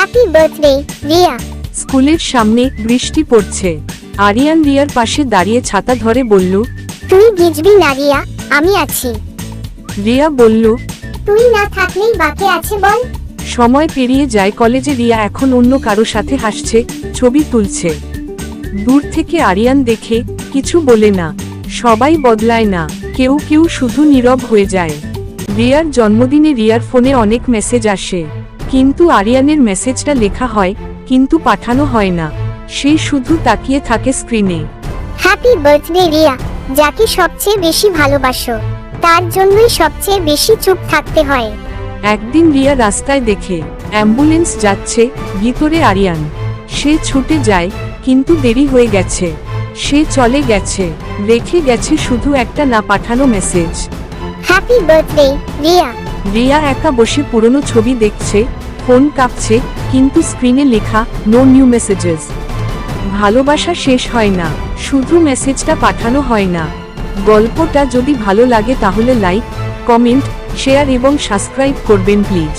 Happy birthday Riya. স্কুলের সামনে বৃষ্টি পড়ছে। আরিয়ান রিয়ার পাশে দাঁড়িয়ে ছাতা ধরে বলল, তুই ভিজবি না রিয়া, আমি আছি। রিয়া বলল, তুই না থাকলেই বাকি আছে বল। সময় পেরিয়ে যায়। কলেজে রিয়া এখন অন্য কারো সাথে হাসছে, ছবি তুলছে। দূর থেকে আরিয়ান দেখে, কিছু বলে না। সবাই বদলায় না, কেউ কেউ শুধু নীরব হয়ে যায়। রিয়ার জন্মদিনে রিয়ার ফোনে অনেক মেসেজ আসে, কিন্তু আরিয়ানের মেসেজটা লেখা হয়, কিন্তু পাঠানো হয় না। সে শুধু তাকিয়ে থাকে স্ক্রিনে। Happy birthday Riya. যাকে সবচেয়ে বেশি ভালোবাসো তার জন্যই সবচেয়ে বেশি চুপ থাকতে হয়। একদিন রিয়া রাস্তায় দেখে অ্যাম্বুলেন্স যাচ্ছে, ভিতরে আরিয়ান। সে ছুটে যায়, কিন্তু দেরি হয়ে গেছে। সে চলে গেছে, রেখে গেছে শুধু একটা না পাঠানো message. Happy birthday Riya. Riya একা বসে পুরনো ছবি দেখছে, ফোন কাঁপছে, কিন্তু স্ক্রিনে লেখা নো নিউ মেসেজেস। ভালোবাসা শেষ হয় না, শুধু মেসেজটা পাঠানো হয় না। গল্পটা যদি ভালো লাগে তাহলে লাইক, কমেন্ট, শেয়ার এবং সাবস্ক্রাইব করবেন প্লিজ।